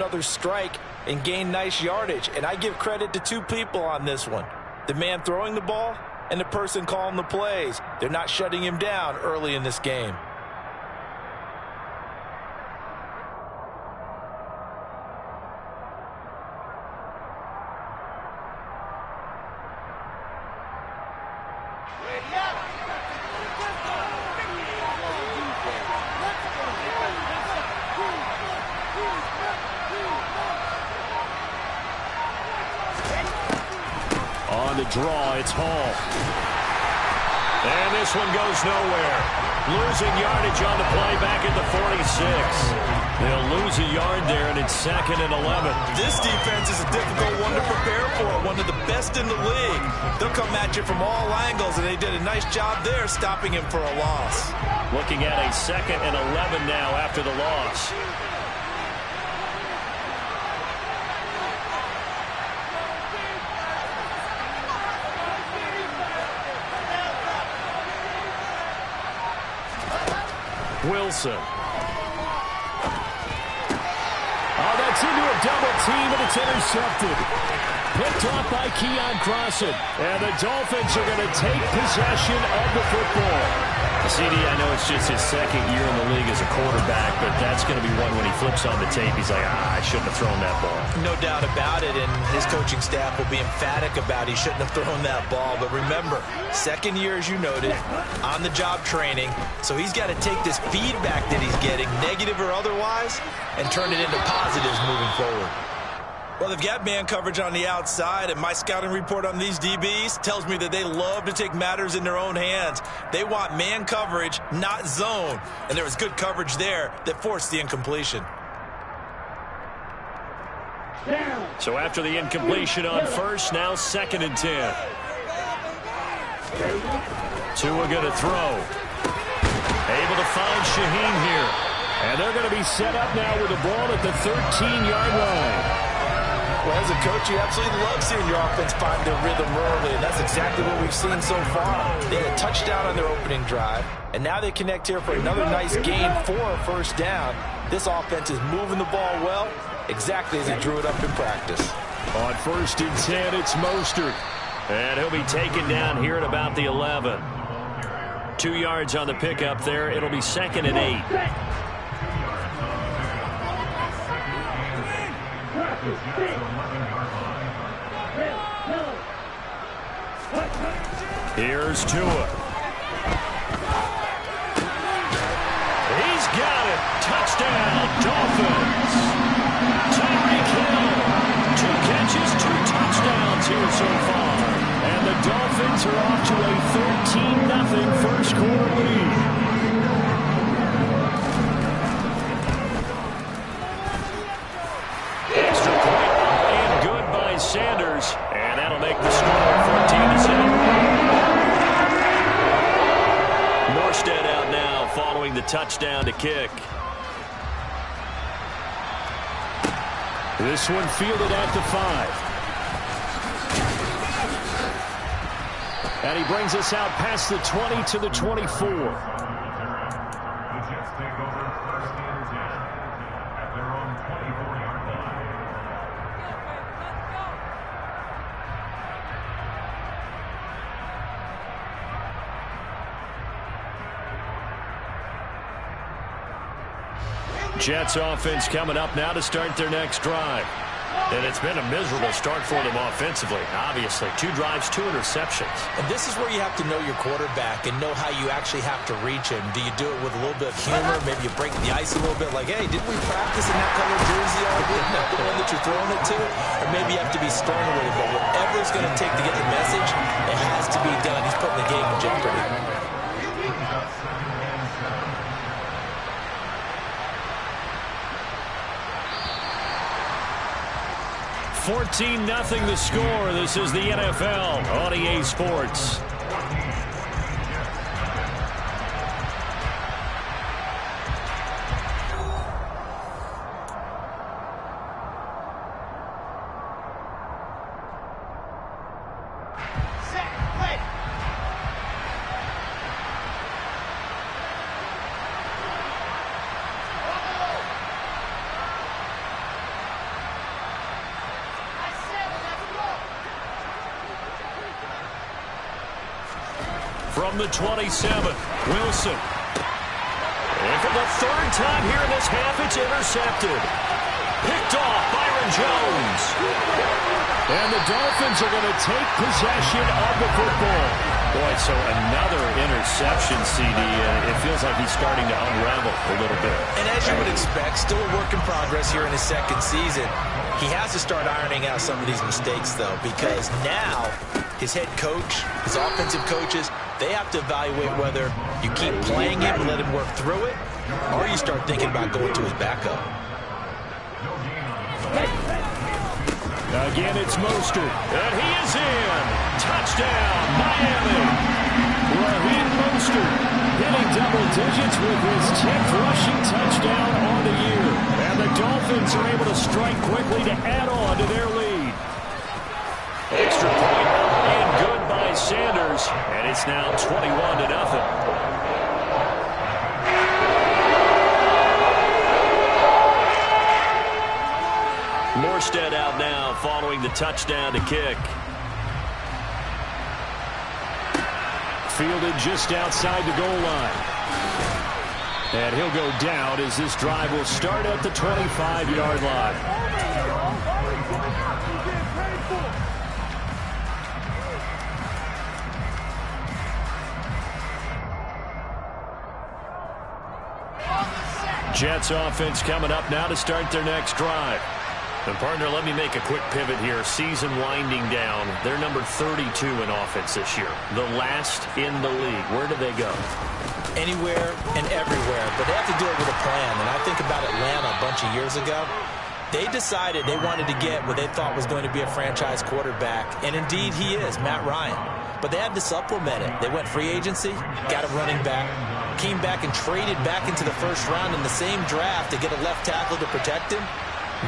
another strike and gain nice yardage. And I give credit to two people on this one. The man throwing the ball and the person calling the plays. They're not shutting him down early in this game. On the draw, it's Hall. And this one goes nowhere. Losing yardage on the play back at the 46. They'll lose a yard there, and it's 2nd and 11. This defense is a difficult one to prepare for, one of the best in the league. They'll come at you from all angles, and they did a nice job there stopping him for a loss. Looking at a 2nd and 11 now after the loss. Wilson. Oh, that's into a double team, and it's intercepted. Picked off by Keon Crossan. And the Dolphins are going to take possession of the football. CD, I know it's just his 2nd year in the league as a quarterback, but that's going to be one when he flips on the tape. He's like, I shouldn't have thrown that ball. No doubt about it, and his coaching staff will be emphatic about he shouldn't have thrown that ball. But remember, 2nd year, as you noted, on-the-job training, so he's got to take this feedback that he's getting, negative or otherwise, and turn it into positives moving forward. Well, they've got man coverage on the outside, and my scouting report on these DBs tells me that they love to take matters in their own hands. They want man coverage, not zone, and there was good coverage there that forced the incompletion. So after the incompletion on first, now 2nd and 10. Tua going to throw. Able to find Shaheen here. And they're going to be set up now with the ball at the 13-yard line. Well, as a coach, you absolutely love seeing your offense find their rhythm early, and that's exactly what we've seen so far. They had a touchdown on their opening drive, and now they connect here for another nice gain for a first down. This offense is moving the ball well, exactly as he drew it up in practice. On 1st and 10, it's Mostert. And he'll be taken down here at about the 11. 2 yards on the pickup there. It'll be 2nd and 8. Here's Tua. He's got it. Touchdown, Dolphins. Tyreek Hill. 2 catches, 2 touchdowns here so far. And the Dolphins are off to a 13-0 first quarter lead. Extra point and good by Sanders. And that'll make the score 14-7. Morstead out now following the touchdown to kick. This one fielded at the 5. And he brings us out past the 20 to the 24. Jets offense coming up now to start their next drive. And it's been a miserable start for them offensively, obviously. 2 drives, 2 interceptions. And this is where you have to know your quarterback and know how you actually have to reach him. Do you do it with a little bit of humor? Maybe you break the ice a little bit like, hey, didn't we practice in that color jersey already? Isn't that the one that you're throwing it to? Or maybe you have to be stern with it. But whatever it's going to take to get the message, it has to be done. He's putting the game in jeopardy. 14-0 the score. This is the NFL on EA Sports. From the 27, Wilson. And for the third time here in this half, it's intercepted. Picked off Byron Jones. And the Dolphins are going to take possession of the football. Boy, so another interception, CD. It feels like he's starting to unravel a little bit. And as you would expect, still a work in progress here in his second season. He has to start ironing out some of these mistakes, though, because now his head coach, his offensive coaches, they have to evaluate whether you keep playing him and let him work through it, or you start thinking about going to his backup. Again, it's Mostert. And he is in. Touchdown, Miami. Raheem Mostert hitting double digits with his 10th rushing touchdown on the year. And the Dolphins are able to strike quickly to add on to their lead. Extra point and good by Sanders. And it's now 21-0. Morstead out now following the touchdown to kick. Fielded just outside the goal line. And he'll go down as this drive will start at the 25-yard line. Jets offense coming up now to start their next drive. And, partner, let me make a quick pivot here. Season winding down. They're number 32 in offense this year. The last in the league. Where do they go? Anywhere and everywhere. But they have to do it with a plan. And I think about Atlanta a bunch of years ago. They decided they wanted to get what they thought was going to be a franchise quarterback. And, indeed, he is, Matt Ryan. But they had to supplement it. They went free agency, got a running back, came back and traded back into the first round in the same draft to get a left tackle to protect him.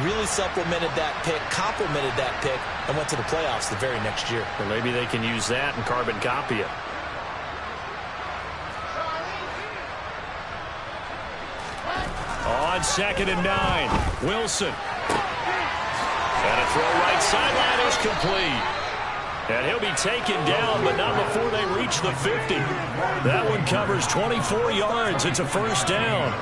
Really supplemented that pick, complemented that pick, and went to the playoffs the very next year. Or maybe they can use that and carbon copy it. On 2nd and 9, Wilson. And a throw right sideline is complete. And he'll be taken down, but not before they reach the 50. That one covers 24 yards. It's a first down.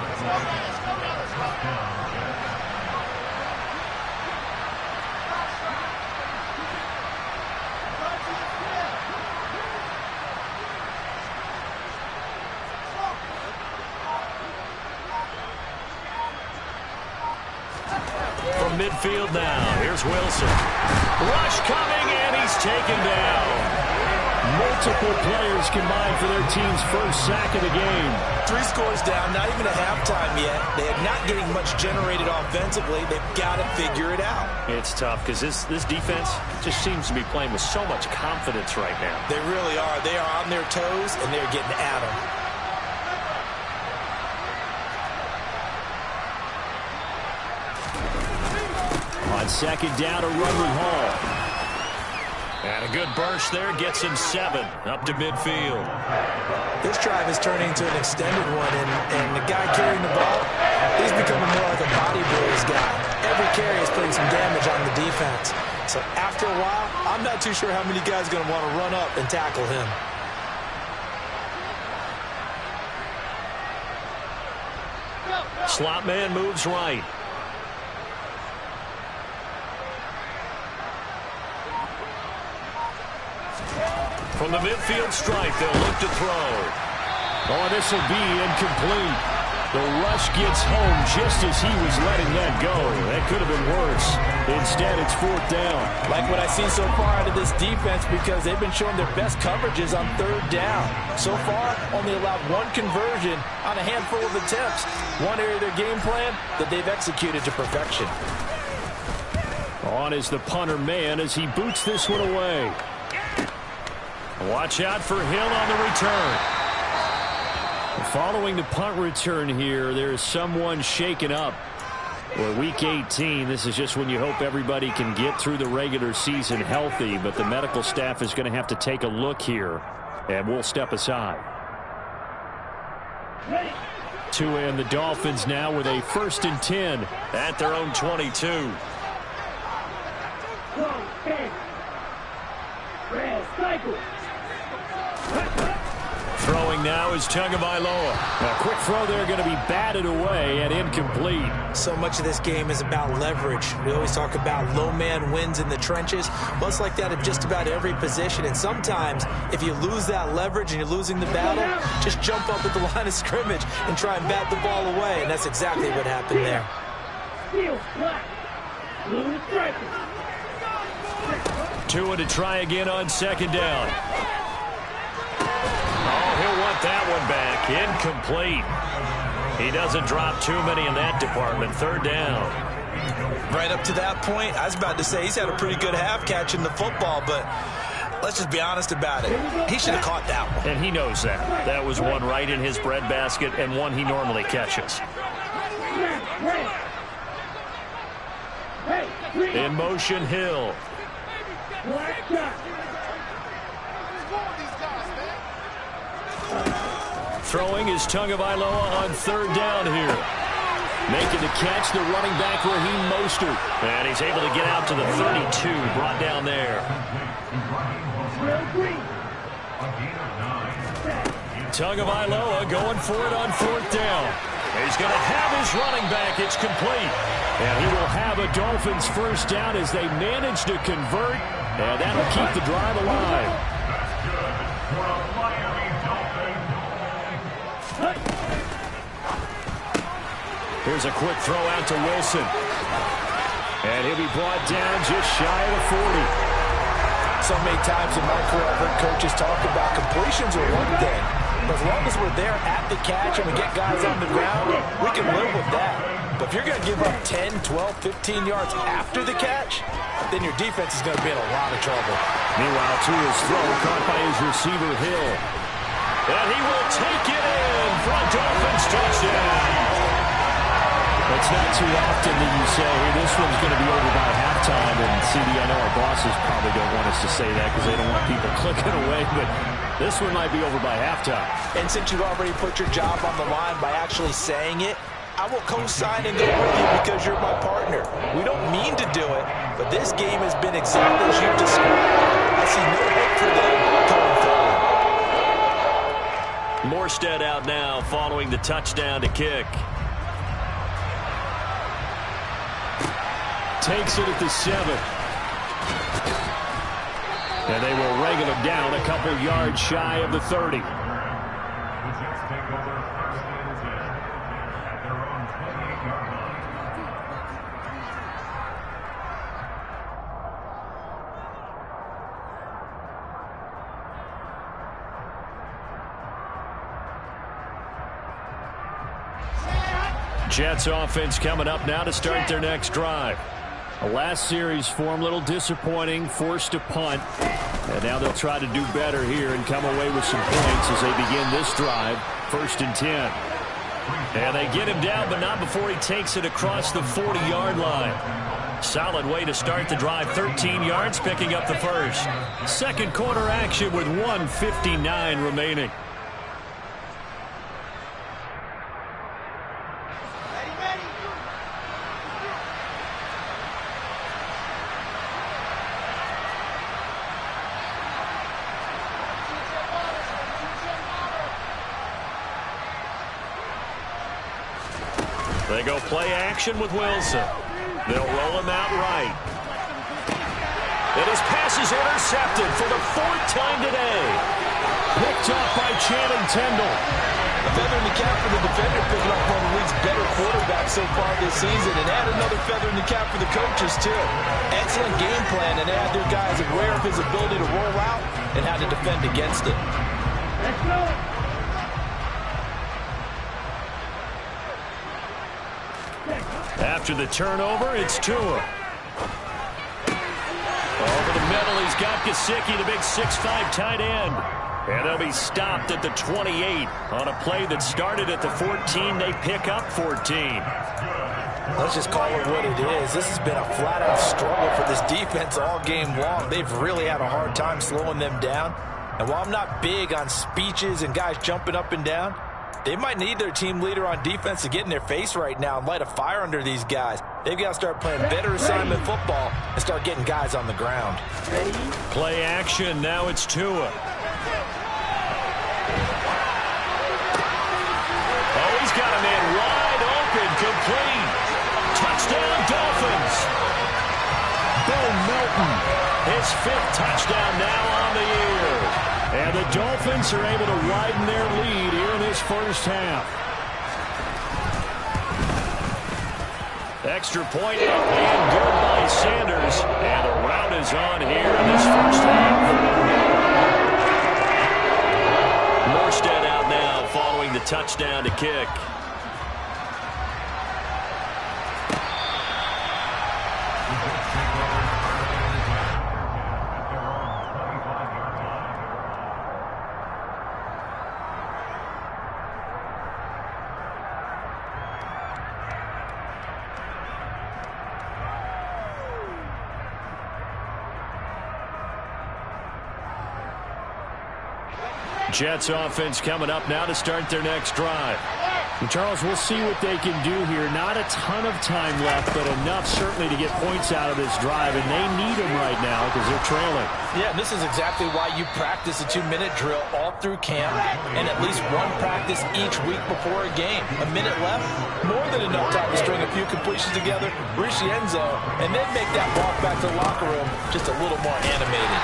Midfield now. Here's Wilson. Rush coming, and he's taken down. Multiple players combined for their team's first sack of the game. 3 scores down, not even at halftime yet. They are not getting much generated offensively. They've got to figure it out. It's tough because this defense just seems to be playing with so much confidence right now. They really are. They are on their toes, and they're getting at them. On 2nd down, a run with Hall. And a good burst there gets him 7 up to midfield. This drive is turning into an extended one, and the guy carrying the ball, he's becoming more like a body blows guy. Every carry is putting some damage on the defense. So after a while, I'm not too sure how many guys are going to want to run up and tackle him. Slot man moves right. From the midfield stripe, they'll look to throw. Oh, this will be incomplete. The rush gets home just as he was letting that go. That could have been worse. Instead, it's 4th down. Like what I've seen so far out of this defense, because they've been showing their best coverages on 3rd down. So far, only allowed 1 conversion on a handful of attempts. One area of their game plan that they've executed to perfection. On is the punter man as he boots this one away. Watch out for Hill on the return. Following the punt return here, there is someone shaken up. Well, week 18, this is just when you hope everybody can get through the regular season healthy, but the medical staff is going to have to take a look here, and we'll step aside. Tua and the Dolphins now with a 1st and 10 at their own 22. Throwing now is Tagovailoa. A quick throw there going to be batted away and incomplete. So much of this game is about leverage. We always talk about low man wins in the trenches. Well, it's like that in just about every position. And sometimes, if you lose that leverage and you're losing the battle, just jump up at the line of scrimmage and try and bat the ball away. And that's exactly what happened there. Tua to try again on second down. Oh, he'll want that one back. Incomplete. He doesn't drop too many in that department. Third down. Right up to that point, I was about to say he's had a pretty good half catching the football, but let's just be honest about it. He should have caught that one. And he knows that. That was one right in his breadbasket and one he normally catches. In motion, Hill. Throwing is Tagovailoa on third down here. Making the catch, the running back Raheem Mostert. And he's able to get out to the 32, brought down there. Tagovailoa going for it on fourth down. He's going to have his running back. It's complete. And he will have a Dolphins first down as they manage to convert. And that'll keep the drive alive. Here's a quick throw out to Wilson. And he'll be brought down just shy of the 40. So many times in my career, I've heard coaches talk about completions are one thing. But as long as we're there at the catch and we get guys on the ground, we can live with that. But if you're going to give up 10, 12, 15 yards after the catch, then your defense is going to be in a lot of trouble. Meanwhile, Tua's throw caught by his receiver, Hill. And he will take it in for a Dolphins touchdown. It's not too often that you say, hey, this one's going to be over by halftime. And CD, I know our bosses probably don't want us to say that because they don't want people clicking away, but this one might be over by halftime. And since you've already put your job on the line by actually saying it, I will co-sign and go with you because you're my partner. We don't mean to do it, but this game has been exactly as you've described. I see no hope for them going forward. Morstead out now following the touchdown to kick. Takes it at the 7. And they will wrangle him down a couple yards shy of the 30. Jets offense coming up now to start their next drive. The last series for them, a little disappointing, forced to punt. And now they'll try to do better here and come away with some points as they begin this drive, 1st and 10. And they get him down, but not before he takes it across the 40-yard line. Solid way to start the drive, 13 yards, picking up the first. Second quarter action with 1:59 remaining. They go play action with Wilson. They'll roll him out right. And his pass is intercepted for the 4th time today. Picked up by Channing Tindall. A feather in the cap for the defender, picking up one of the league's better quarterbacks so far this season. And add another feather in the cap for the coaches, too. Excellent game plan, and they had their guys aware of his ability to roll out and how to defend against it. Let's go. After the turnover, it's Tua. Over the middle, he's got Gesicki, the big 6'5" tight end. And they'll be stopped at the 28. On a play that started at the 14, they pick up 14. Let's just call it what it is. This has been a flat-out struggle for this defense all game long. They've really had a hard time slowing them down. And while I'm not big on speeches and guys jumping up and down, they might need their team leader on defense to get in their face right now and light a fire under these guys. They've got to start playing better assignment football and start getting guys on the ground. Play action. Now it's Tua. He's got a man wide open, complete. Touchdown, Dolphins. Bo Melton, his 5th touchdown now on the year. And the Dolphins are able to widen their lead here in this first half. Extra point up and good by Sanders. And the rout is on here in this first half. Morstead out now following the touchdown to kick. Jets offense coming up now to start their next drive. And Charles, we'll see what they can do here. Not a ton of time left, but enough certainly to get points out of this drive, and they need them right now because they're trailing. Yeah, this is exactly why you practice a 2-minute drill all through camp and at least one practice each week before a game. A minute left, more than enough time to string a few completions together, reach the end zone, and then make that walk back to the locker room just a little more animated.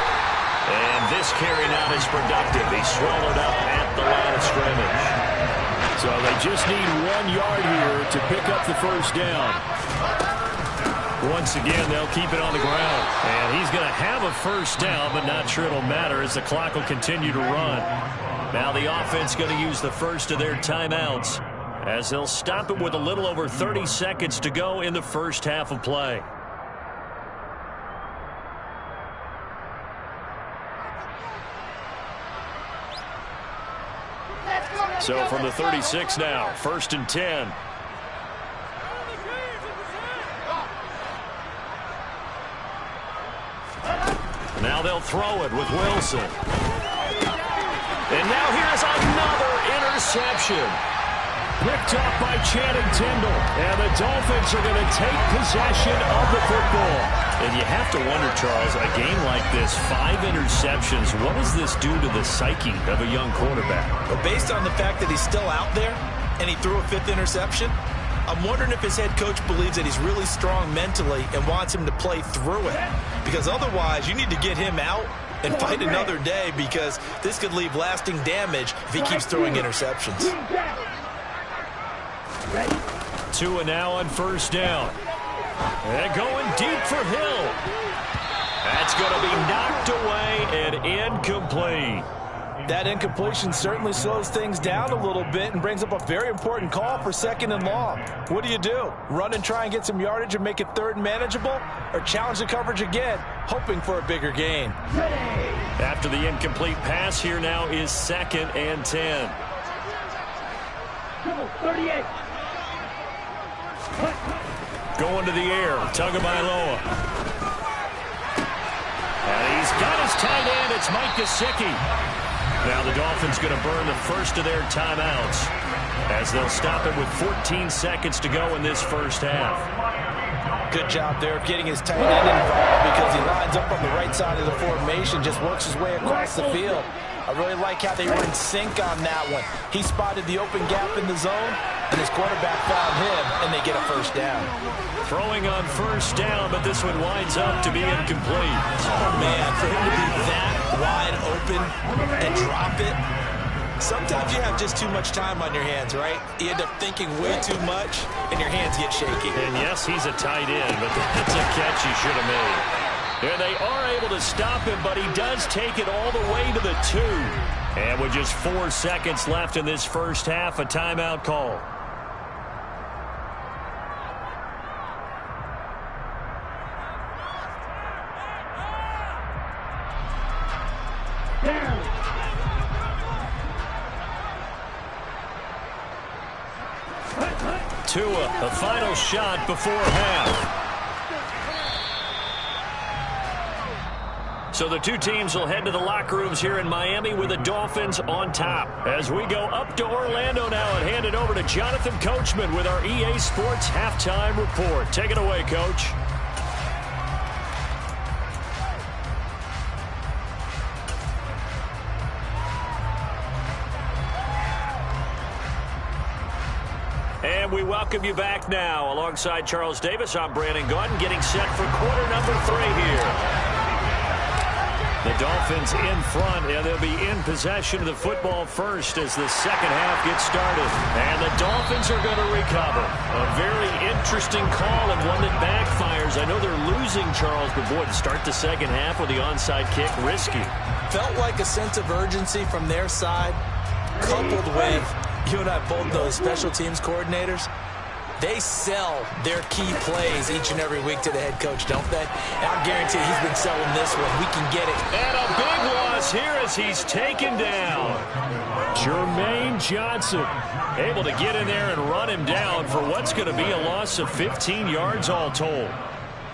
And this carry now is productive. He swallowed up at the line of scrimmage. So they just need 1 yard here to pick up the first down. Once again, they'll keep it on the ground. And he's going to have a first down, but not sure it'll matter as the clock will continue to run. Now the offense going to use the first of their timeouts as they'll stop it with a little over 30 seconds to go in the first half of play. So from the 36 now, 1st and 10. Now they'll throw it with Wilson. And now here's another interception. Picked up by Channing Tindall. And the Dolphins are going to take possession of the football. And you have to wonder, Charles, a game like this, 5 interceptions, what does this do to the psyche of a young quarterback? Well, based on the fact that he's still out there and he threw a 5th interception, I'm wondering if his head coach believes that he's really strong mentally and wants him to play through it. Because otherwise, you need to get him out and fight another day because this could leave lasting damage if he keeps throwing interceptions. Tua now on first down. And going deep for Hill. That's going to be knocked away and incomplete. That incompletion certainly slows things down a little bit and brings up a very important call for 2nd and long. What do? Run and try and get some yardage and make it 3rd and manageable? Or challenge the coverage again, hoping for a bigger gain? After the incomplete pass, here now is 2nd and 10. 38. Going to the air, Tagovailoa. And he's got his tight end, it's Mike Gesicki. Now the Dolphins going to burn the first of their timeouts as they'll stop it with 14 seconds to go in this first half. Good job there of getting his tight end involved because he lines up on the right side of the formation, just works his way across the field. I really like how they were in sync on that one. He spotted the open gap in the zone, and his quarterback found him, and they get a first down. Throwing on first down, but this one winds up to be incomplete. Oh, man, for him to be that wide open and drop it. Sometimes you have just too much time on your hands, right? You end up thinking way too much, and your hands get shaky. And yes, he's a tight end, but that's a catch he should have made. And they are able to stop him, but he does take it all the way to the 2. And with just 4 seconds left in this first half, a timeout call. Tua, the final shot before half. So the two teams will head to the locker rooms here in Miami with the Dolphins on top. As we go up to Orlando now and hand it over to Jonathan Coachman with our EA Sports Halftime Report. Take it away, Coach. And we welcome you back now. Alongside Charles Davis, I'm Brandon Gaudin, getting set for quarter number 3 here. The Dolphins in front, and they'll be in possession of the football first as the second half gets started. And the Dolphins are going to recover. A very interesting call and one that backfires. I know they're losing, Charles, but boy, to start the second half with the onside kick, risky. Felt like a sense of urgency from their side, coupled with, you and I both know, special teams coordinators. They sell their key plays each and every week to the head coach, don't they? And I guarantee he's been selling this one. We can get it. And a big loss here as he's taken down. Jermaine Johnson able to get in there and run him down for what's going to be a loss of 15 yards all told.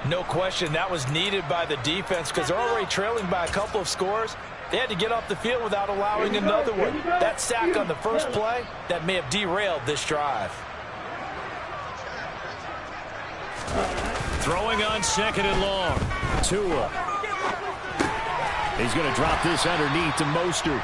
No question that was needed by the defense because they're already trailing by a couple of scores. They had to get off the field without allowing another one. That sack on the first play, that may have derailed this drive. Throwing on second and long. Tua. He's going to drop this underneath to Mostert.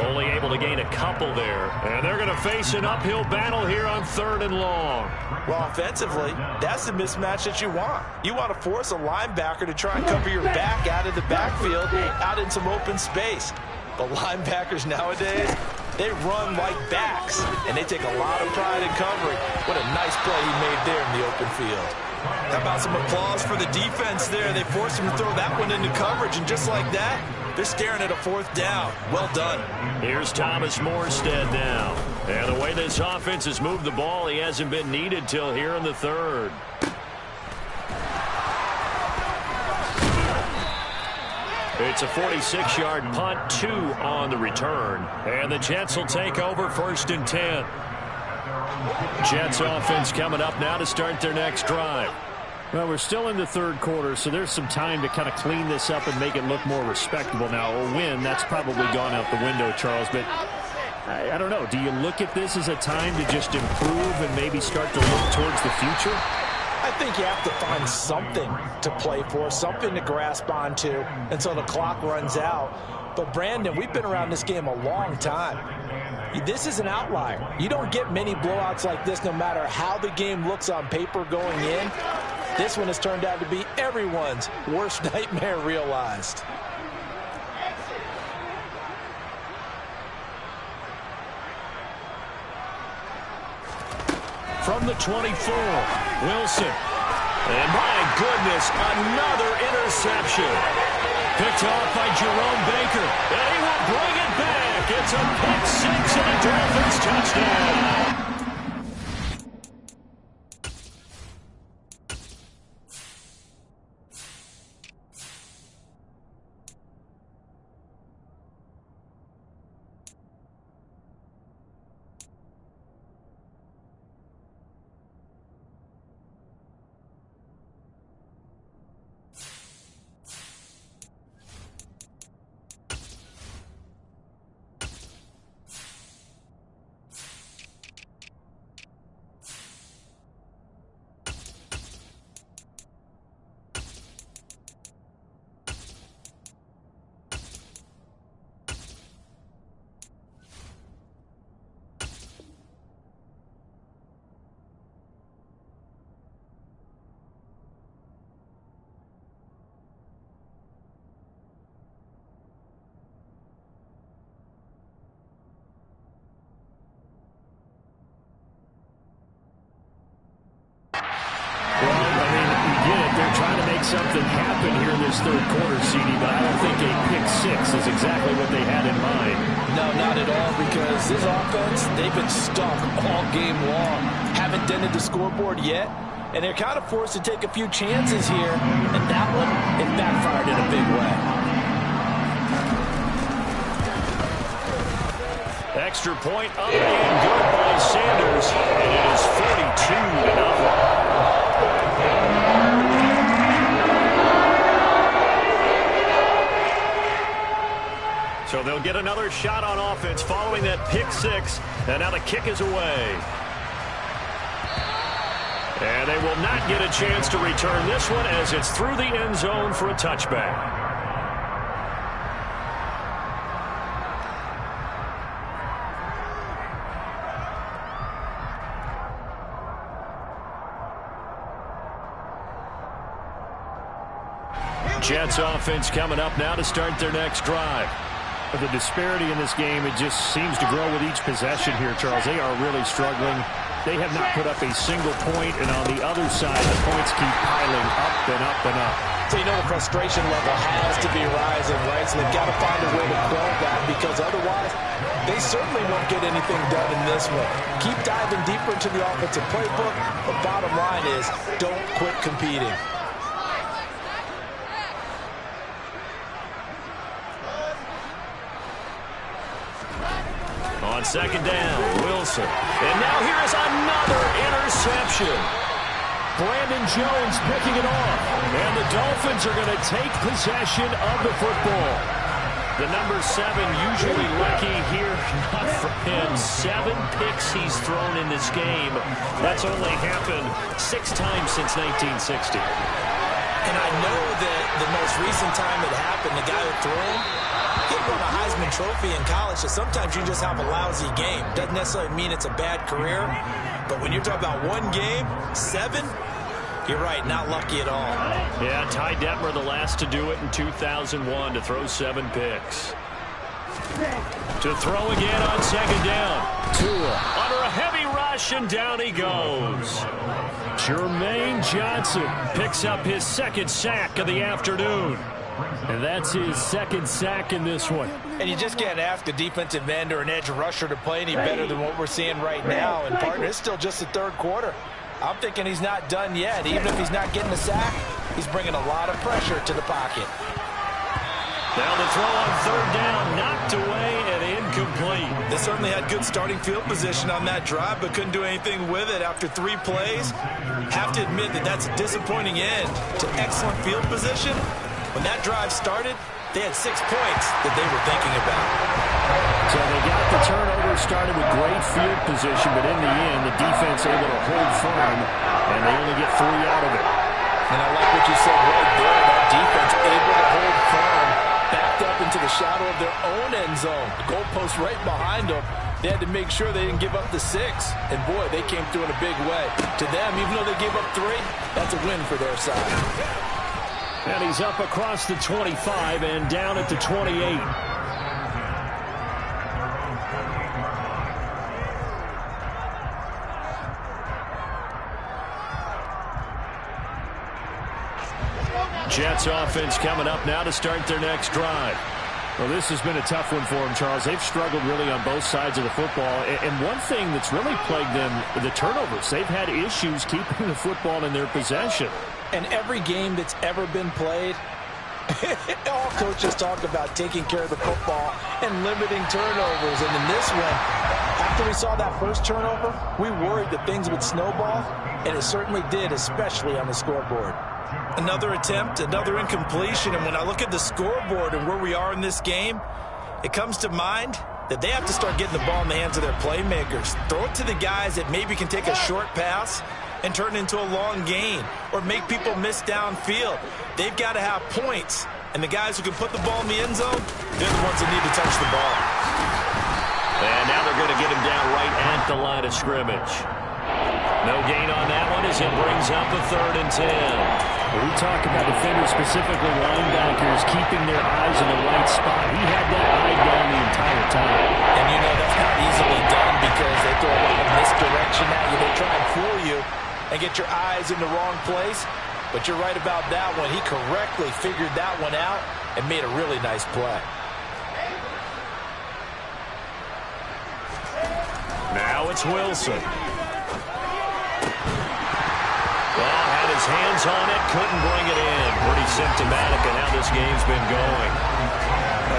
Only able to gain a couple there. And they're going to face an uphill battle here on third and long. Well, offensively, that's the mismatch that you want. You want to force a linebacker to try and cover your back out of the backfield, out in some open space. But linebackers nowadays, they run like backs, and they take a lot of pride in covering. What a nice play he made there in the open field. How about some applause for the defense there? They forced him to throw that one into coverage, and just like that, they're staring at a fourth down. Well done. Here's Thomas Morstead now. And the way this offense has moved the ball, he hasn't been needed till here in the third. It's a 46-yard punt, 2 on the return. And the Jets will take over first and 10. Jets offense coming up now to start their next drive. Well, we're still in the third quarter, so there's some time to kind of clean this up and make it look more respectable. Now, a win, that's probably gone out the window, Charles, but I don't know. Do you look at this as a time to just improve and maybe start to look towards the future? I think you have to find something to play for, something to grasp onto until the clock runs out. But, Brandon, we've been around this game a long time. This is an outlier. You don't get many blowouts like this no matter how the game looks on paper going in. This one has turned out to be everyone's worst nightmare realized. From the 24, Wilson. And my goodness, another interception. Picked off by Jerome Baker. And he will bring it back. It's a pick six and a Dolphins touchdown. Something happen here in this third quarter, CD, but I don't think a pick six is exactly what they had in mind. No, not at all, because this offense, they've been stuck all game long. Haven't dented the scoreboard yet, and they're kind of forced to take a few chances here, and that one, it backfired in a big way. Extra point up and good by Sanders, and it is 42-0. So they'll get another shot on offense following that pick six. And now the kick is away. And they will not get a chance to return this one as it's through the end zone for a touchback. Jets offense coming up now to start their next drive. The disparity in this game, it just seems to grow with each possession here, Charles. They are really struggling. They have not put up a single point, and on the other side, the points keep piling up and up and up. So you know the frustration level has to be rising, right? So they've got to find a way to quell that, because otherwise they certainly won't get anything done in this one. Keep diving deeper into the offensive playbook. The bottom line is don't quit competing. On second down, Wilson. And now here is another interception. Brandon Jones picking it off. And the Dolphins are going to take possession of the football. The number 7 usually lucky here, not for him. 7 picks he's thrown in this game. That's only happened 6 times since 1960. And I know that the most recent time it happened, the guy who threw him, he won a Heisman Trophy in college, so sometimes you just have a lousy game. Doesn't necessarily mean it's a bad career, but when you're talking about one game, 7, you're right, not lucky at all. Yeah, Ty Detmer, the last to do it in 2001, to throw 7 picks. To throw again on second down. Tua under a heavy rush, and down he goes. Jermaine Johnson picks up his 2nd sack of the afternoon. And that's his 2nd sack in this one. And you just can't ask a defensive end or an edge rusher to play any better than what we're seeing right now. And, partner, it's still just the 3rd quarter. I'm thinking he's not done yet. Even if he's not getting a sack, he's bringing a lot of pressure to the pocket. Now the throw on 3rd down, knocked away and incomplete. They certainly had good starting field position on that drive, but couldn't do anything with it after 3 plays. Have to admit that that's a disappointing end to excellent field position. When that drive started, they had 6 points that they were thinking about. So they got the turnover started with great field position, but in the end, the defense able to hold firm, and they only get 3 out of it. And I like what you said right there. That defense able to hold firm, backed up into the shadow of their own end zone. The goalpost right behind them. They had to make sure they didn't give up the 6. And, boy, they came through in a big way. To them, even though they gave up 3, that's a win for their side. And he's up across the 25 and down at the 28. Jets offense coming up now to start their next drive. Well, this has been a tough one for them, Charles. They've struggled really on both sides of the football. And one thing that's really plagued them, the turnovers. They've had issues keeping the football in their possession. And every game that's ever been played, all coaches talk about taking care of the football and limiting turnovers. And in this one, after we saw that first turnover, we worried that things would snowball, and it certainly did, especially on the scoreboard. Another attempt, another incompletion, and when I look at the scoreboard and where we are in this game, it comes to mind that they have to start getting the ball in the hands of their playmakers. Throw it to the guys that maybe can take a short pass and turn it into a long gain or make people miss downfield. They've got to have points, and the guys who can put the ball in the end zone, they're the ones that need to touch the ball. And now they're going to get him down right at the line of scrimmage. No gain on that one as it brings up a 3rd and 10. We talk about defenders, specifically linebackers, keeping their eyes in the right spot. He had that eye down the entire time. And you know that's not easily done because they throw a lot of misdirection at you. They try and fool you and get your eyes in the wrong place. But you're right about that one. He correctly figured that one out and made a really nice play. Now it's Wilson. Well, had his hands on it, couldn't bring it in. Pretty symptomatic of how this game's been going.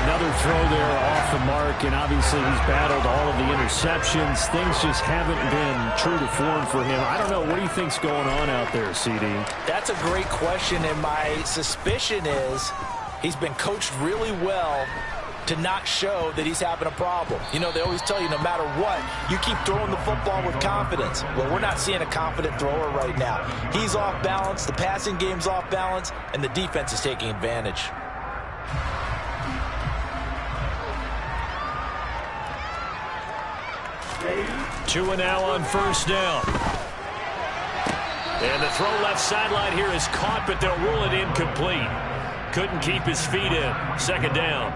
Another throw there off the mark, and obviously he's battled all of the interceptions. Things just haven't been true to form for him. I don't know. What do you think's going on out there, CD? That's a great question, and my suspicion is he's been coached really well to not show that he's having a problem. You know, they always tell you no matter what, you keep throwing the football with confidence. Well, we're not seeing a confident thrower right now. He's off balance, the passing game's off balance, and the defense is taking advantage. Tua now on 1st down. And the throw left sideline here is caught, but they'll rule it incomplete. couldn't keep his feet in. Second down.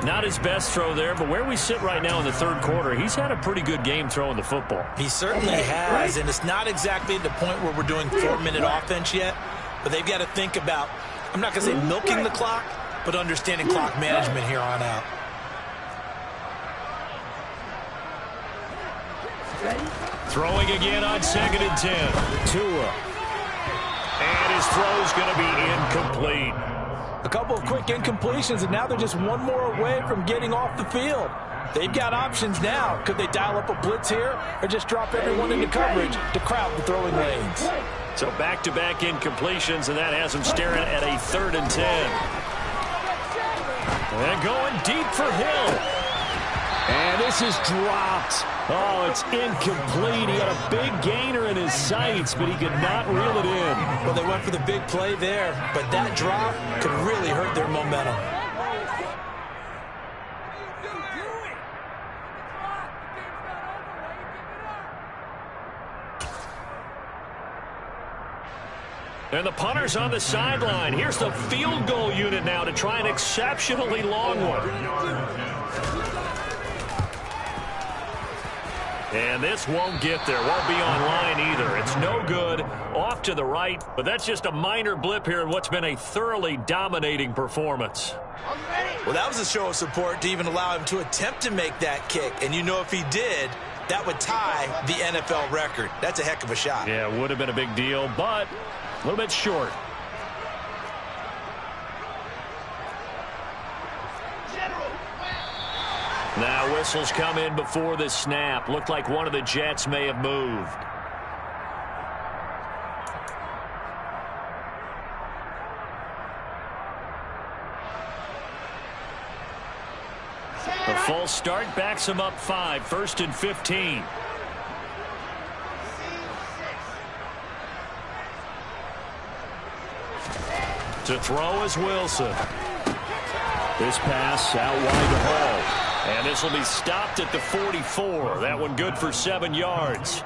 Not his best throw there, but where we sit right now in the third quarter, he's had a pretty good game throwing the football. He certainly has, and it's not exactly at the point where we're doing 4-minute offense yet, but they've got to think about, I'm not going to say milking the clock, but understanding clock management here on out. Throwing again on 2nd and 10. Tua. And his throw's going to be incomplete. A couple of quick incompletions, and now they're just one more away from getting off the field. They've got options now. Could they dial up a blitz here or just drop everyone into coverage to crowd the throwing lanes? So back-to-back incompletions, and that has them staring at a 3rd and 10. And going deep for Hill. And this is dropped. Oh, it's incomplete. He had a big gainer in his sights, but he could not reel it in. Well, they went for the big play there, but that drop could really hurt their momentum. And the punter's on the sideline. Here's the field goal unit now to try an exceptionally long one. And this won't get there. Won't be online either. It's no good. Off to the right. But that's just a minor blip here in what's been a thoroughly dominating performance. Well, that was a show of support to even allow him to attempt to make that kick. And you know if he did, that would tie the NFL record. That's a heck of a shot. Yeah, it would have been a big deal, but a little bit short. Now whistles come in before the snap. Looked like one of the Jets may have moved. The false start backs him up 5. 1st and 15. To throw is Wilson. This pass out wide to Hall. And this will be stopped at the 44. That one good for 7 yards.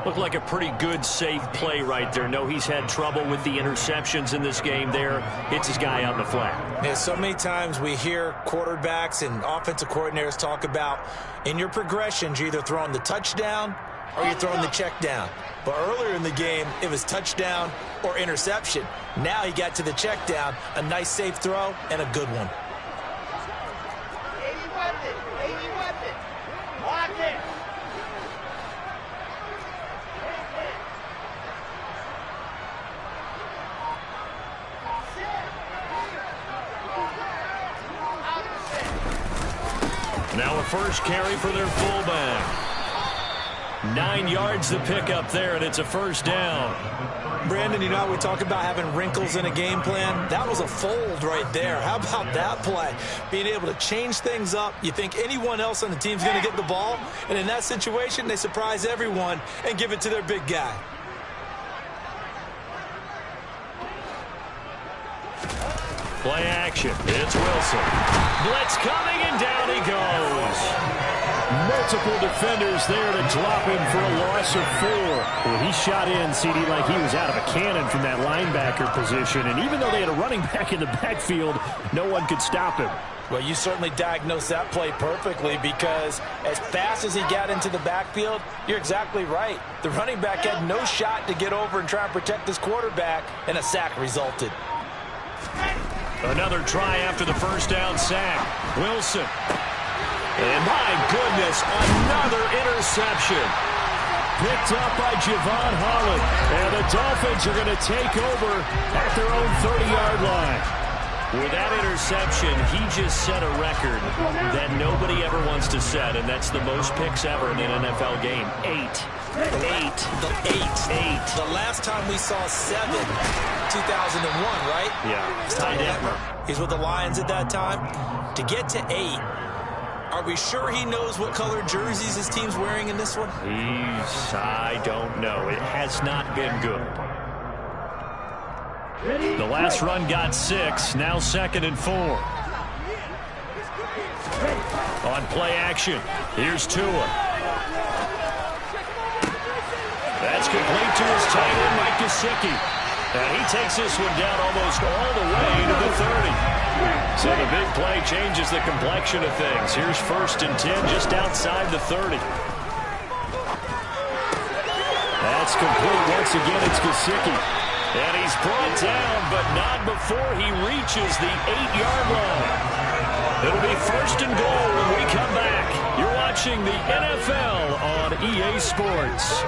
Looked like a pretty good, safe play right there. No, he's had trouble with the interceptions in this game there. Hits his guy out in the flat. Yeah, so many times we hear quarterbacks and offensive coordinators talk about in your progressions, you're either throwing the touchdown or you're throwing the check down. But earlier in the game, it was touchdown or interception. Now he got to the check down, a nice safe throw, and a good one. Now a first carry for their fullback. 9 yards to pick up there, and it's a first down. Brandon, you know how we talk about having wrinkles in a game plan? That was a fold right there. How about that play? Being able to change things up. You think anyone else on the team's going to get the ball, and in that situation, they surprise everyone and give it to their big guy. Play action. It's Wilson. Blitz coming, and down he goes. Multiple defenders there to drop him for a loss of 4. Well, he shot in, CD, like he was out of a cannon from that linebacker position. And even though they had a running back in the backfield, no one could stop him. Well, you certainly diagnosed that play perfectly because as fast as he got into the backfield, you're exactly right. The running back had no shot to get over and try and protect his quarterback, and a sack resulted. Another try after the first down sack. Wilson. And my goodness, another interception. Picked up by Javon Holland. And the Dolphins are going to take over at their own 30-yard line. With that interception, he just set a record that nobody ever wants to set, and that's the most picks ever in an NFL game. 8. The last time we saw 7, 2001, right? Yeah. It's Ty Detmer. He's with the Lions at that time. To get to 8, are we sure he knows what color jerseys his team's wearing in this one? I don't know. It has not been good. The last run got 6. Now 2nd and 4. On play action, here's Tua. That's complete to his tight end, Mike Gesicki. And he takes this one down almost all the way to the 30. So the big play changes the complexion of things. Here's 1st and 10 just outside the 30. That's complete. Once again, it's Gesicki. And he's brought down, but not before he reaches the 8-yard line. It'll be 1st and goal when we come back. You're watching the NFL on EA Sports.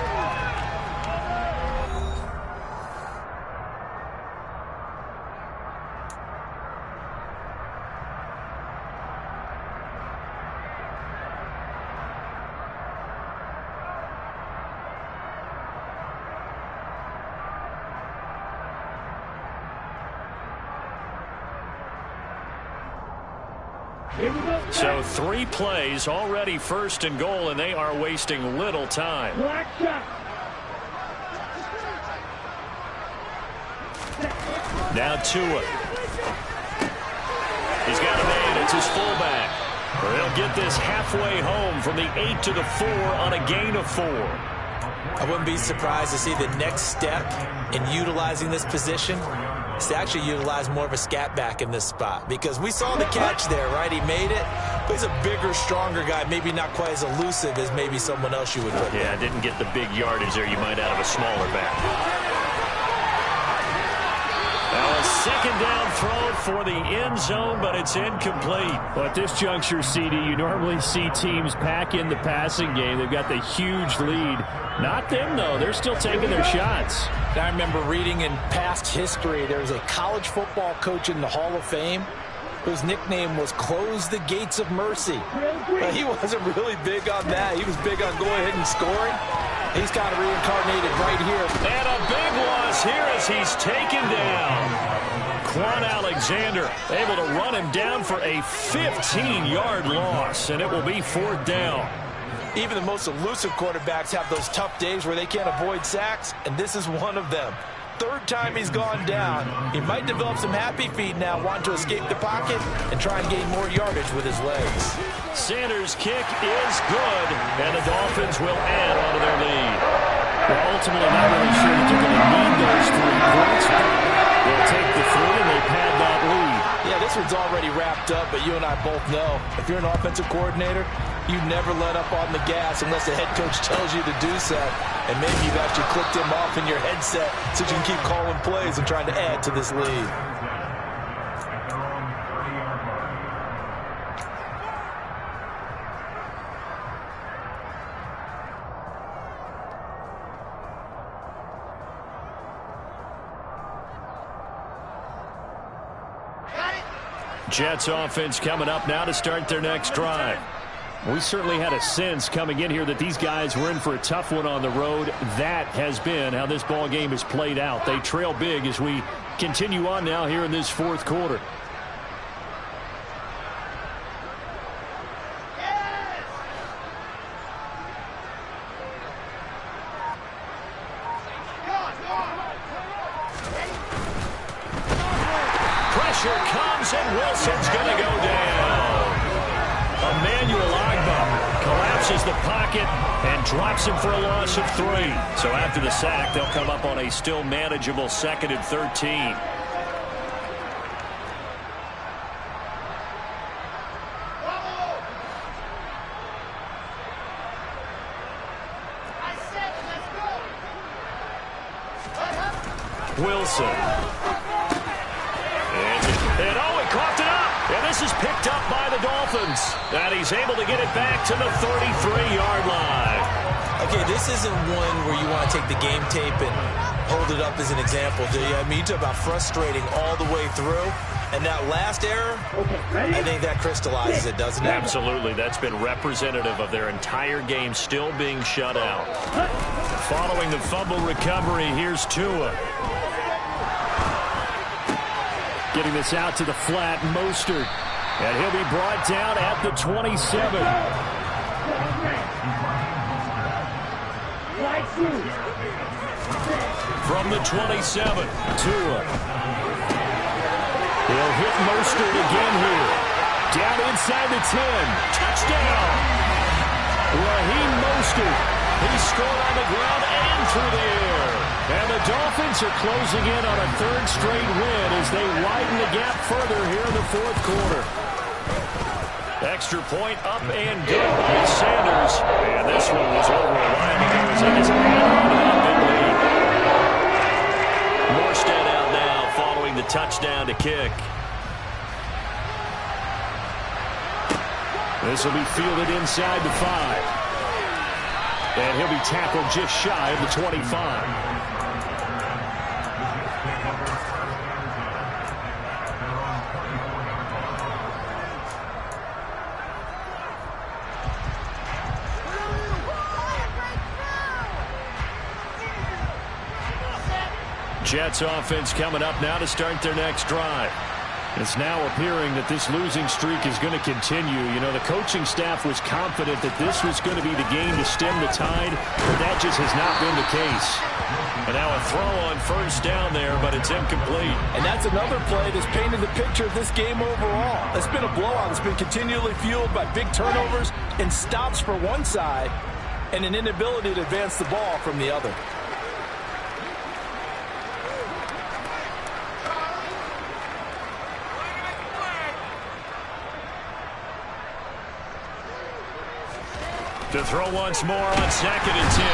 So 3 plays already 1st and goal, and they are wasting little time. Now Tua. He's got a man. It's his fullback. They'll get this halfway home from the 8 to the 4 on a gain of 4. I wouldn't be surprised to see the next step in utilizing this position is to actually utilize more of a scat back in this spot, because we saw the catch there, right? He made it, but he's a bigger, stronger guy, maybe not quite as elusive as maybe someone else you would put. Yeah, didn't get the big yardage there you might out of a smaller back. Now a 2nd down throw for the end zone, but it's incomplete. Well, at this juncture, CD, you normally see teams pack in the passing game. They've got the huge lead. Not them, though. They're still taking their shots. I remember reading in past history, there was a college football coach in the Hall of Fame whose nickname was Close the Gates of Mercy. But he wasn't really big on that. He was big on going ahead and scoring. He's kind of reincarnated right here. And a big loss here as he's taken down. Quan Alexander able to run him down for a 15-yard loss, and it will be 4th down. Even the most elusive quarterbacks have those tough days where they can't avoid sacks, and this is one of them. 3rd time he's gone down. He might develop some happy feet now, wanting to escape the pocket and try and gain more yardage with his legs. Sanders' kick is good, and the Dolphins will add on to their lead. Well, ultimately, not really sure that they're going to need those 3 points. They'll take the 3 and they pad that lead. Yeah, this one's already wrapped up, but you and I both know if you're an offensive coordinator, you never let up on the gas unless the head coach tells you to do so. And maybe you've actually clicked him off in your headset so you can keep calling plays and trying to add to this lead. Jets offense coming up now to start their next drive. We certainly had a sense coming in here that these guys were in for a tough one on the road. That has been how this ball game has played out. They trail big as we continue on now here in this 4th quarter. Pressure comes, and Wilson's going to go down. Emmanuel Ogbah collapses the pocket and drops him for a loss of 3. So after the sack, they'll come up on a still manageable 2nd and 13. Wilson. And oh, he coughed it up. And this is picked up by the Dolphins. And he's able to get it back to the 33-yard line. Okay, this isn't one where you want to take the game tape and hold it up as an example, do you? I mean, you talk about frustrating all the way through. And that last error, I think that crystallizes it, doesn't it? Absolutely. That's been representative of their entire game still being shut out. Following the fumble recovery, here's Tua. Getting this out to the flat, Mostert. And he'll be brought down at the 27. From the 27, Tua. He'll hit Mostert again here. Down inside the 10. touchdown. Raheem Mostert He scored on the ground and through the air. And the Dolphins are closing in on a third straight win as they widen the gap further here in the fourth quarter. Extra point up and good by Sanders. And this one was over a while ago as they just added on to that big lead. Morstead out now following the touchdown to kick. This will be fielded inside the 5. And he'll be tackled just shy of the 25. Jets offense coming up now to start their next drive. It's now appearing that this losing streak is going to continue. You know, the coaching staff was confident that this was going to be the game to stem the tide, but that just has not been the case. And now a throw on first down there, but it's incomplete. And that's another play that's painted the picture of this game overall. It's been a blowout. It's been continually fueled by big turnovers and stops for one side and an inability to advance the ball from the other. To throw once more on 2nd and 10.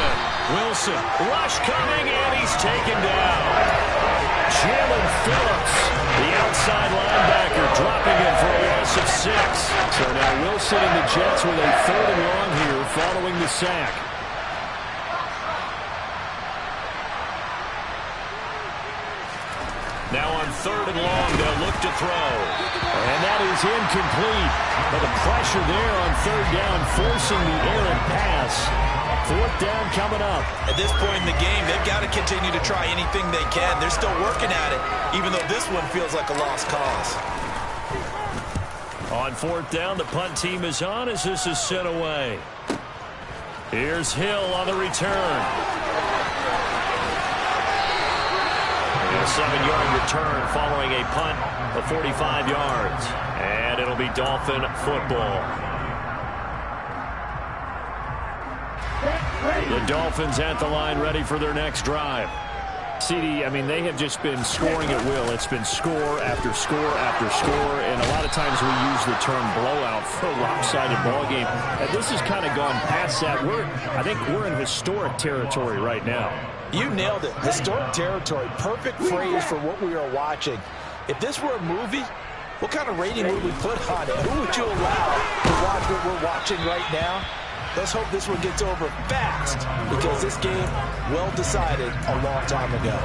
Wilson, rush coming, and he's taken down. Jalen Phillips, the outside linebacker, dropping it for a loss of 6. So now Wilson and the Jets with a 3rd and long here following the sack. Now on 3rd and long, they'll look to throw. And that is incomplete. But the pressure there on 3rd down, forcing the errant pass. 4th down coming up. At this point in the game, they've got to continue to try anything they can. They're still working at it, even though this one feels like a lost cause. On 4th down, the punt team is on as this is sent away. Here's Hill on the return. A 7-yard return following a punt of 45 yards. And it'll be Dolphin football. The Dolphins at the line ready for their next drive. CD, I mean, they have just been scoring at will. It's been score after score after score, and a lot of times we use the term blowout for a lopsided ball game. And this has kind of gone past that. I think we're in historic territory right now. You nailed it. Historic territory. Perfect phrase for what we are watching. If this were a movie, what kind of rating would we put on it? Who would you allow to watch what we're watching right now? Let's hope this one gets over fast, because this game, well decided a long time ago.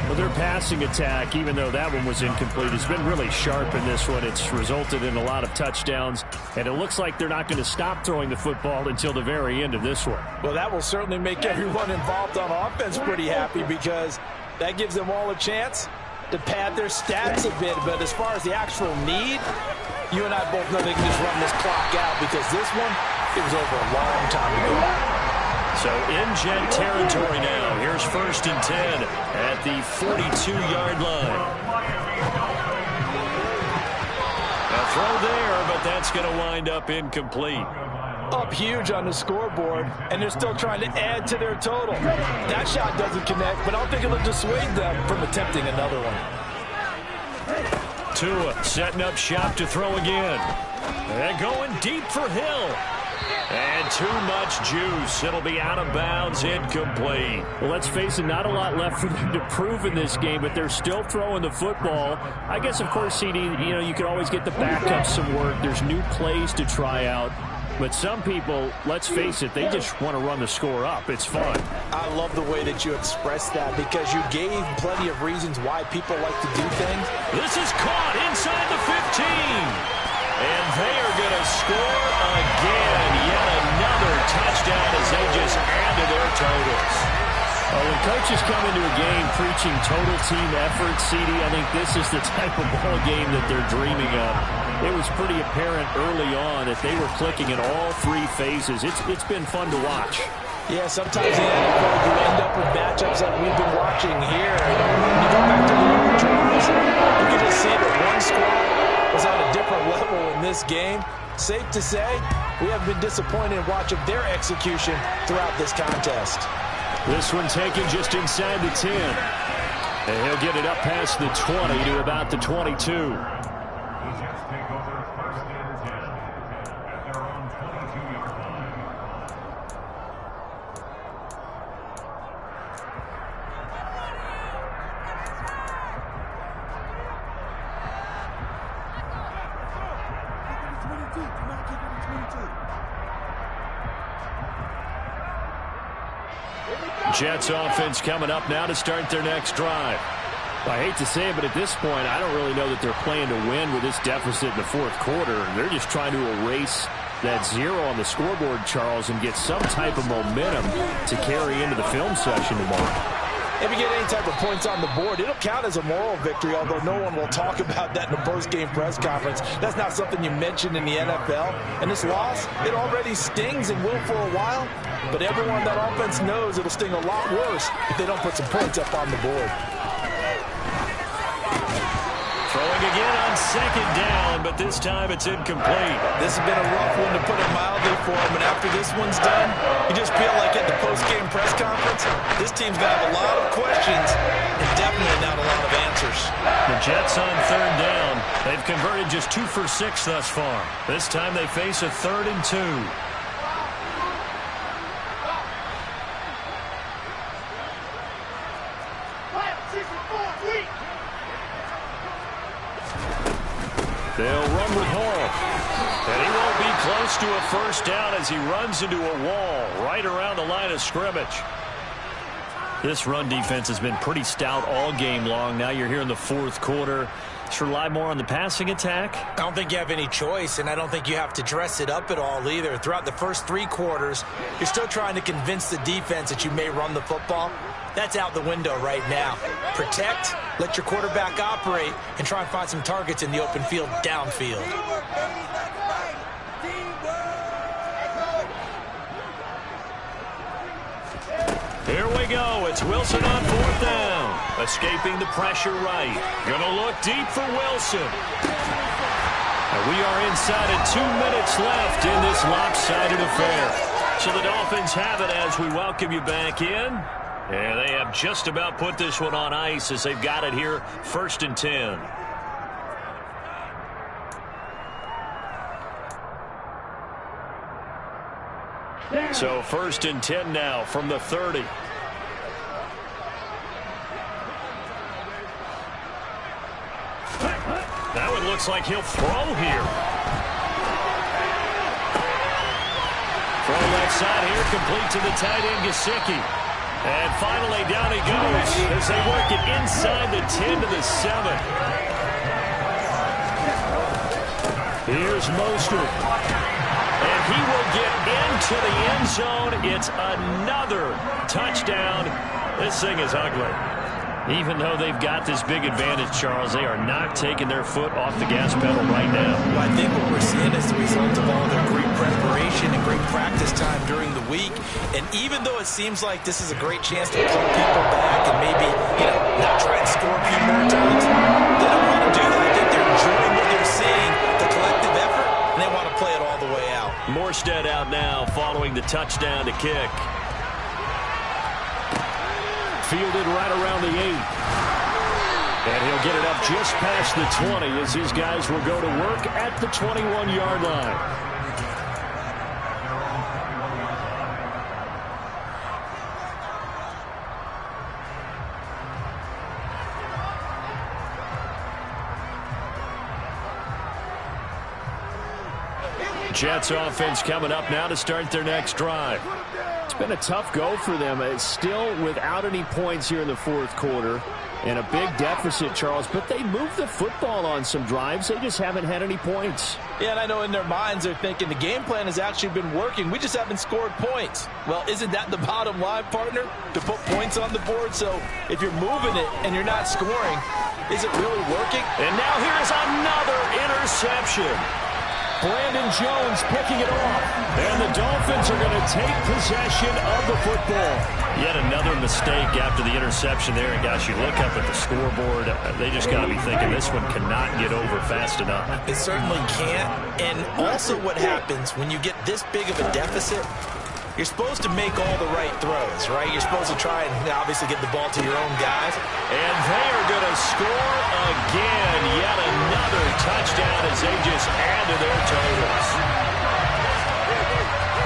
Well, their passing attack, even though that one was incomplete, has been really sharp in this one. It's resulted in a lot of touchdowns, and it looks like they're not going to stop throwing the football until the very end of this one. Well, that will certainly make everyone involved on offense pretty happy, because that gives them all a chance to pad their stats a bit. But as far as the actual need, you and I both know they can just run this clock out, because this one, it was over a long time ago. So in Jet territory now. Here's 1st and 10 at the 42-yard line. A throw there, but that's going to wind up incomplete. Up huge on the scoreboard, and they're still trying to add to their total. That shot doesn't connect, but I don't think it'll dissuade them from attempting another one. Tua setting up shop to throw again. And going deep for Hill. And too much juice. It'll be out of bounds, incomplete. Well, let's face it, not a lot left for them to prove in this game, but they're still throwing the football. I guess, of course, CD, you can always get the backup some work. There's new plays to try out. But some people, let's face it, they just want to run the score up. It's fun. I love the way that you expressed that, because you gave plenty of reasons why people like to do things. This is caught inside the 15. And they are going to score again. Yet another touchdown as they just add to their totals. Well, when coaches come into a game preaching total team effort, CD, I think this is the type of ball game that they're dreaming of. It was pretty apparent early on that they were clicking in all 3 phases. It's been fun to watch. Yeah, sometimes in the NFL you end up with matchups like we've been watching here. When you go back to the old drums, you can just see that one squad was on a different level in this this game, safe to say we have been disappointed in watching their execution throughout this contest. This one taken just inside the 10. And he'll get it up past the 20 to about the 22. Jets offense coming up now to start their next drive. I hate to say it, but at this point, I don't really know that they're playing to win with this deficit in the fourth quarter. They're just trying to erase that 0 on the scoreboard, Charles, and get some type of momentum to carry into the film session tomorrow. If you get any type of points on the board, it'll count as a moral victory, although no one will talk about that in a post-game press conference. That's not something you mention in the NFL. And this loss, it already stings and will for a while, but everyone that offense knows it'll sting a lot worse if they don't put some points up on the board. Throwing again on second down, but this time it's incomplete. This has been a rough one, to put it mildly, for him. And after this one's done, you just feel like at the post-game press conference, this team's going to have a lot of questions and definitely not a lot of answers. The Jets on third down. They've converted just 2 for 6 thus far. This time they face a 3rd and 2. They'll run with Hall. And he won't be close to a first down as he runs into a wall right around the line of scrimmage. This run defense has been pretty stout all game long. Now you're here in the fourth quarter. Should rely more on the passing attack. I don't think you have any choice, and I don't think you have to dress it up at all either. Throughout the first 3 quarters, you're still trying to convince the defense that you may run the football. That's out the window right now. Protect, let your quarterback operate, and try and find some targets in the open field downfield. Here we go. It's Wilson on 4th down. Escaping the pressure right. Gonna look deep for Wilson. And we are inside of 2 minutes left in this lopsided affair. So the Dolphins have it as we welcome you back in. And they have just about put this one on ice as they've got it here, 1st and 10. So 1st and 10 now from the 30. That one looks like he'll throw here. From left side here, complete to the tight end, Gesicki. And finally, down he goes as they work it inside the 10 to the 7. Here's Mostert. And he will get into the end zone. It's another touchdown. This thing is ugly. Even though they've got this big advantage, Charles, they are not taking their foot off the gas pedal right now. Well, I think what we're seeing is the result of all their great preparation and great practice time during the week. And even though it seems like this is a great chance to pull people back and maybe, not try and score a few more times, they don't want to do that. I think they're enjoying what they're seeing, the collective effort, and they want to play it all the way out. Morstead out now following the touchdown to kick. Fielded right around the 8. And he'll get it up just past the 20 as his guys will go to work at the 21-yard line. Jets offense coming up now to start their next drive. It's been a tough go for them. It's still without any points here in the fourth quarter and a big deficit, Charles, but they moved the football on some drives. They just haven't had any points. Yeah, and I know in their minds they're thinking the game plan has actually been working. We just haven't scored points. Well, isn't that the bottom line, partner? To put points on the board? So if you're moving it and you're not scoring, is it really working? And now here's another interception. Brandon Jones picking it off. And the Dolphins are going to take possession of the football. Yet another mistake after the interception there. And, gosh, you look up at the scoreboard. They just got to be thinking this one cannot get over fast enough. It certainly can't. And also what happens when you get this big of a deficit, you're supposed to make all the right throws, right? You're supposed to try and obviously get the ball to your own guys. And they are going to score again. Yet another touchdown as they just add to their totals.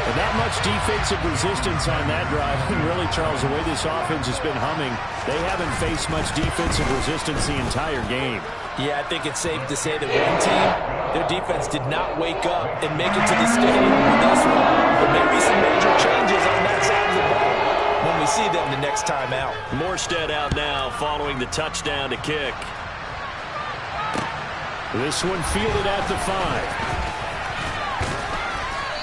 And not much defensive resistance on that drive. And really, Charles, the way this offense has been humming, they haven't faced much defensive resistance the entire game. Yeah, I think it's safe to say that one team, their defense did not wake up and make it to the stadium with this one. But maybe some major changes on that side of the ball when we see them the next time out. Morstead out now following the touchdown to kick. This one fielded at the 5.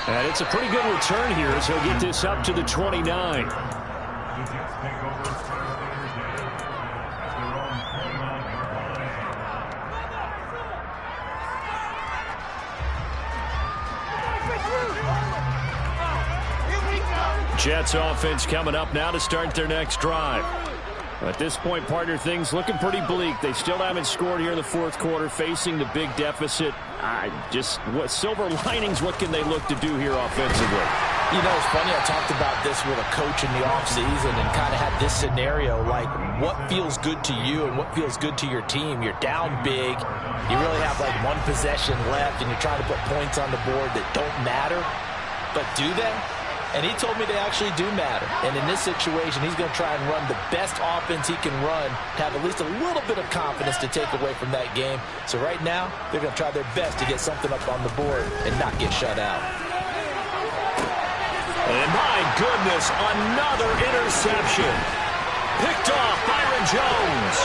And it's a pretty good return here as he'll get this up to the 29. Jets offense coming up now to start their next drive. At this point, partner, things looking pretty bleak. They still haven't scored here in the fourth quarter, facing the big deficit. What silver linings, what can they look to do here offensively? You know, it's funny, I talked about this with a coach in the offseason and kind of had this scenario, like what feels good to you and what feels good to your team. You're down big, you really have like one possession left, and you're trying to put points on the board that don't matter. But do they? And he told me they actually do matter. And in this situation, he's going to try and run the best offense he can run to have at least a little bit of confidence to take away from that game. So right now, they're going to try their best to get something up on the board and not get shut out. And my goodness, another interception. Picked off Byron Jones.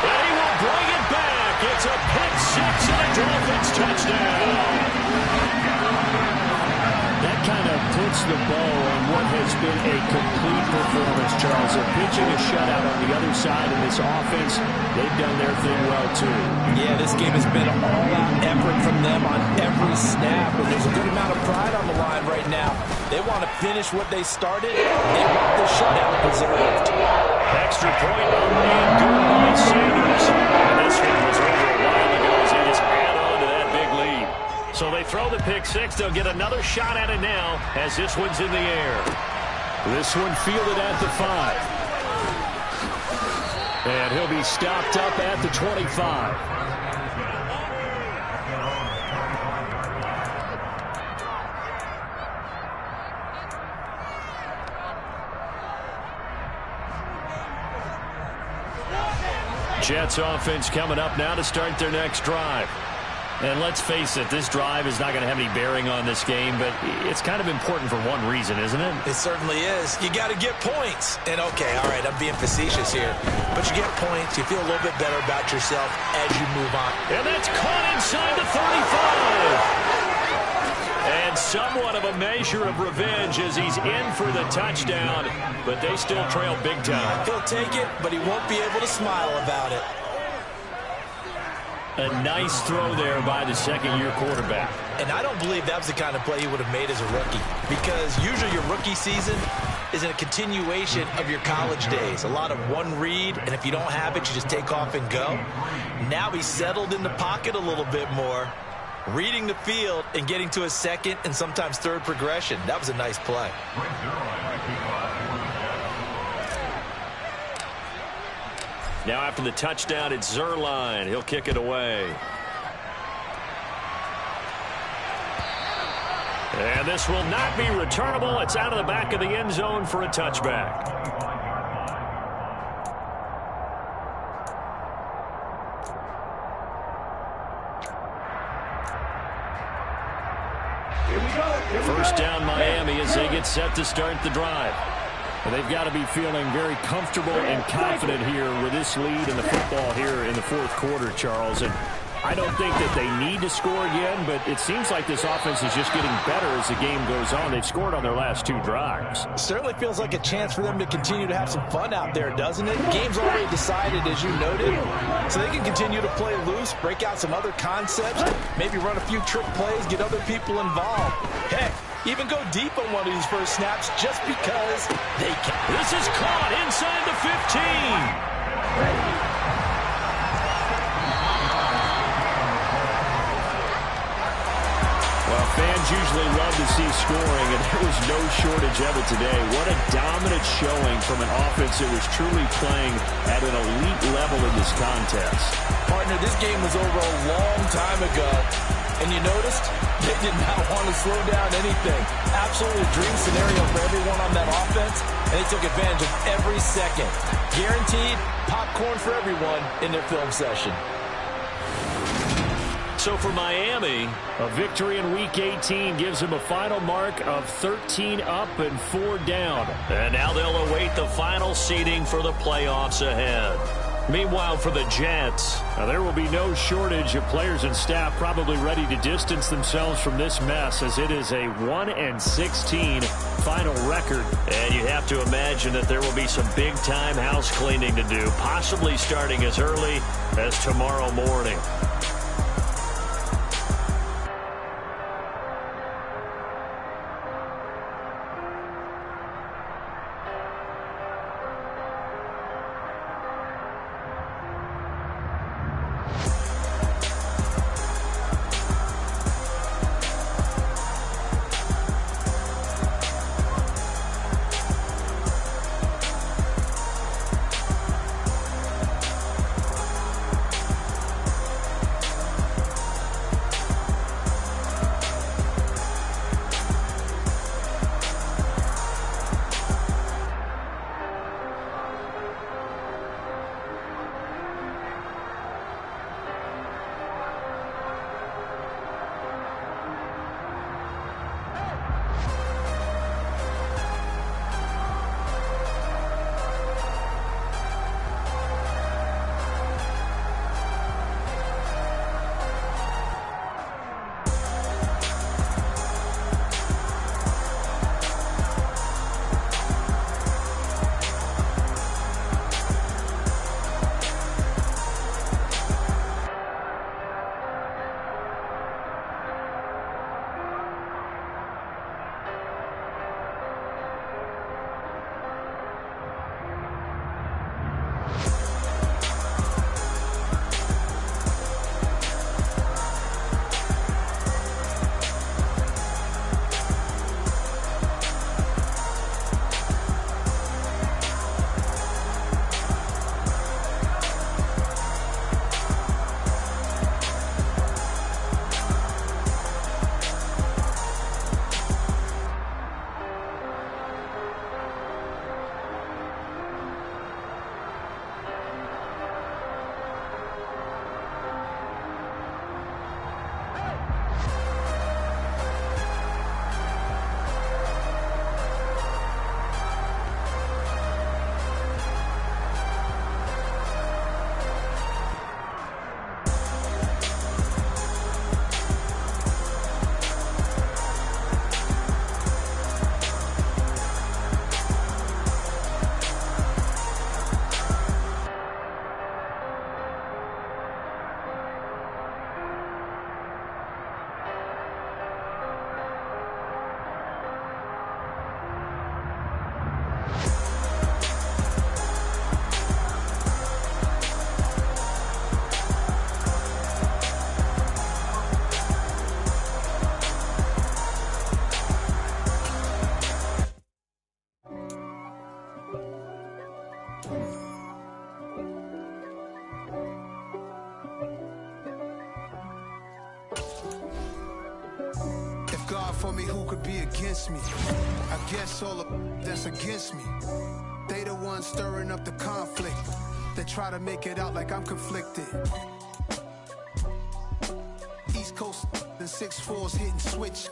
And he will bring it back. It's a pick six and a Dolphins touchdown. That kind of puts the bow on what has been a complete performance, Charles. They're pitching a shutout on the other side of this offense. They've done their thing well, too. Yeah, this game has been an all-out effort from them on every snap, and there's a good amount of pride on the line right now. They want to finish what they started. They want the shutout preserved. Extra point on made good by Sanders. And this one was over a while ago as they just add on to that big lead. So they throw the pick six. They'll get another shot at it now as this one's in the air. This one fielded at the 5. And he'll be stopped up at the 25. Jets offense coming up now to start their next drive. And let's face it, this drive is not going to have any bearing on this game, but it's kind of important for one reason, isn't it? It certainly is. You got to get points. And, okay, all right, I'm being facetious here. But you get points, you feel a little bit better about yourself as you move on. And that's caught inside the 35. And somewhat of a measure of revenge as he's in for the touchdown, but they still trail big time. He'll take it, but he won't be able to smile about it. A nice throw there by the second-year quarterback. And I don't believe that was the kind of play he would have made as a rookie, because usually your rookie season is a continuation of your college days. A lot of one read, and if you don't have it, you just take off and go. Now he's settled in the pocket a little bit more, reading the field and getting to a second and sometimes third progression. That was a nice play. Now after the touchdown, it's Zuerlein. He'll kick it away. And this will not be returnable. It's out of the back of the end zone for a touchback. First down Miami as they get set to start the drive. They've got to be feeling very comfortable and confident here with this lead in the football here in the fourth quarter, Charles. And I don't think that they need to score again, but it seems like this offense is just getting better as the game goes on. They've scored on their last 2 drives. Certainly feels like a chance for them to continue to have some fun out there, doesn't it? Game's already decided, as you noted, so they can continue to play loose, break out some other concepts, maybe run a few trick plays, get other people involved. Heck, even go deep on one of these first snaps just because they can. This is caught inside the 15. Well, fans usually love to see scoring, and there was no shortage of it today. What a dominant showing from an offense that was truly playing at an elite level in this contest. Partner, this game was over a long time ago, and you noticed they did not want to slow down anything. Absolutely dream scenario for everyone on that offense, and they took advantage of every second. Guaranteed popcorn for everyone in their film session. So for Miami, a victory in Week 18 gives them a final mark of 13 up and 4 down. And now they'll await the final seeding for the playoffs ahead. Meanwhile, for the Jets, there will be no shortage of players and staff probably ready to distance themselves from this mess, as it is a 1-16 final record. And you have to imagine that there will be some big-time house cleaning to do, possibly starting as early as tomorrow morning. For me, who could be against me? I guess all of that's against me. They the ones stirring up the conflict. They try to make it out like I'm conflicted. East Coast and 6'4s hitting switch.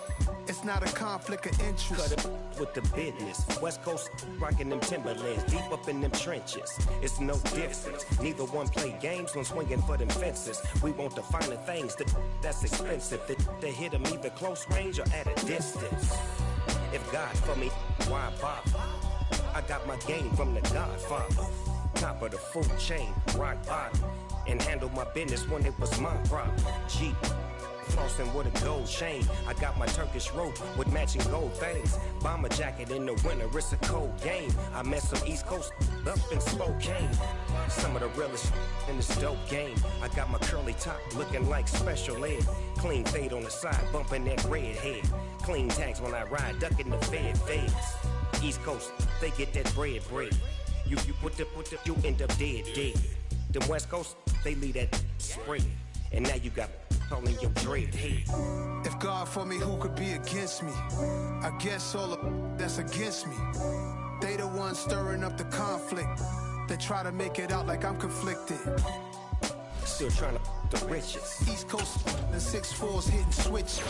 It's not a conflict of interest. Cut it with the business. West Coast rocking them Timberlands, deep up in them trenches. It's no difference. Neither one play games when swinging for them fences. We want the finer things that's expensive. That hit them either close range or at a distance. If God for me, why bother? I got my game from the Godfather. Top of the food chain, rock bottom. And handle my business when it was my problem. Jeep. Flossing with a gold chain. I got my Turkish rope with matching gold things. Bomber jacket in the winter, it's a cold game. I met some East Coast up in Spokane. Some of the realest in this dope game. I got my curly top looking like special ed. Clean fade on the side, bumping that red head. Clean tags when I ride, ducking the feds. East Coast, they get that bread. You you end up dead. Them West Coast, they leave that spread. And now you got all in your dread head. If God for me, who could be against me? I guess all of that's against me. They the ones stirring up the conflict. They try to make it out like I'm conflicted. Still trying to the riches. East Coast and 6'4s hitting switch.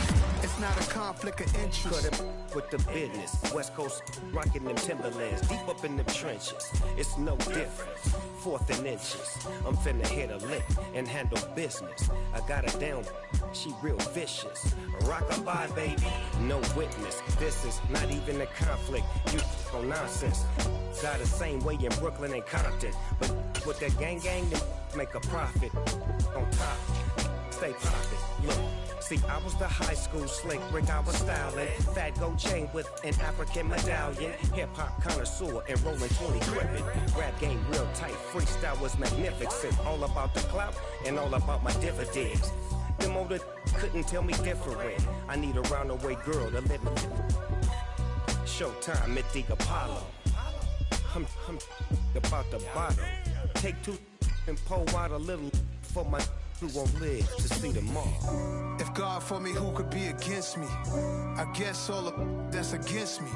It's not a conflict of interest. Cut it with the business. West Coast rocking them Timberlands, deep up in them trenches. It's no difference. 4th and inches. I'm finna hit a lick and handle business. I got her down, she real vicious. Rock-a-bye, baby, no witness. This is not even a conflict. You on nonsense. Got the same way in Brooklyn and Compton. But with that gang, they make a profit. On top, stay poppin'. Look. See, I was the high school slick Rick, I was styling. Fat gold chain with an African medallion. Hip-hop connoisseur and rolling 20 gripping. Rap game real tight, freestyle was magnificent. All about the clout and all about my dividends. Them older couldn't tell me different. I need a roundaway girl to live in. Showtime at the Apollo. I'm about the bottom. Take 2 and pour out a little for my who won't live to see tomorrow. If God for me, who could be against me? I guess all of that's against me.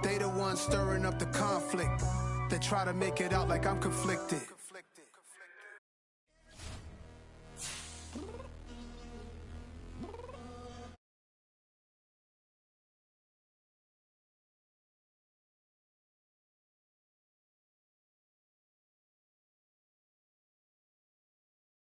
They the ones stirring up the conflict. They try to make it out like I'm conflicted.